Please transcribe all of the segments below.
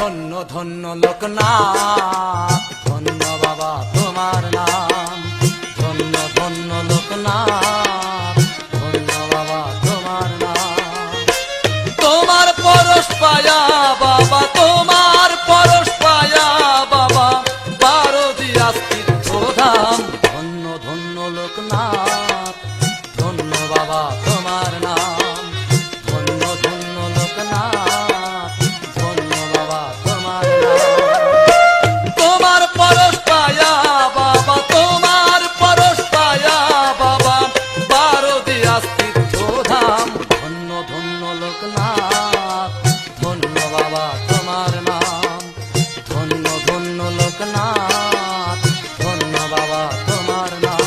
ধন্য ধন্য লোকনাথ, ধন্য বাবা তোমার নাম। ধন্য ধন্য লোকনাথ, ধন্য বাবা তোমার নাম। তোমার পরশ পায়া বাবা, তোমার পরশ পায়া বাবা, বারো দিয়াস তীর্থধাম। ধন্য ধন্য লোকনাথ, ধন্য বাবা তোমার নাম। ধন্য ধন্য লোকনাথ, ধন্য বাবা তোমার নাম। তোমার পরশ পায়া বাবা, তোমার পরশ পায়া বাবা, বারো দিয়াস তীর্থধাম। ধন্য ধন্য লোকনাথ, ধন্য বাবা তোমার নাম। ধন্য ধন্য লোকনাথ, ধন্য বাবা তোমার নাম।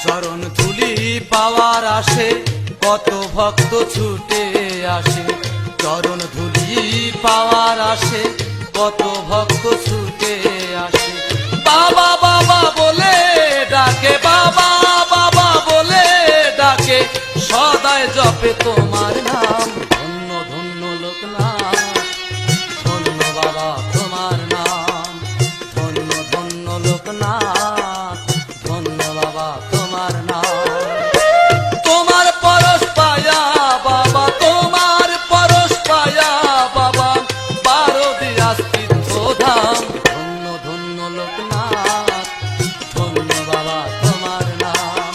চরণ ধুলি পাওয়ার আসে কত ভক্ত ছুটে আসে। চরণ ধুলি পাওয়ার আসে কত ভক্ত ছুটে আসে। বাবা বাবা বলে ডাকে, বাবা বাবা বলে ডাকে, সদায় জপে তোমার নাম। ধন্য ধন্য লোকনাথ, ধন্য বাবা তোমার নাম। ধন্য ধন্য লোকনাথ, ধন্য বাবা তোমার নাম। তোমার পরশ পায়া বাবা, তোমার পরশ পায়া বাবা, বারো দিয়াস তীর্থধাম। ধন্য ধন্য লোকনাথ, ধন্য বাবা তোমার নাম।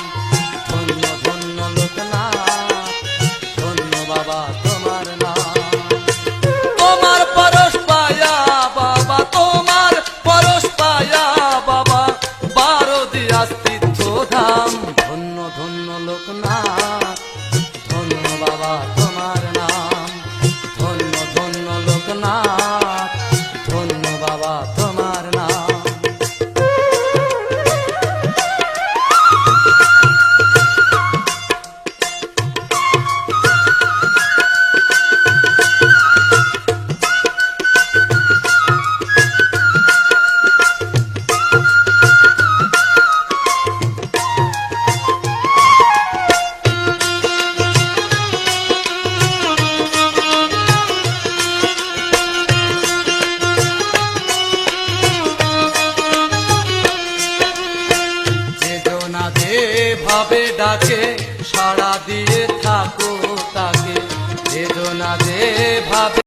ধন্য ধন্য লোকনাথ, ধন্য বাবা তোমার নাম। তোমার পরশ পায়া বাবা, তোমার পরশ পায়া বাবা, বারো দিয়াস তীর্থধাম। ধন্য ধন্য লোকনাথ, ধন্য বাবা তোমার নাম। ধন্য ধন্য লোকনাথ, ধন্য বাবা তোমার নাম। ভাবে ডাকে সাড়া দিয়ে থাকো তাকে, বেদনা যে ভাবে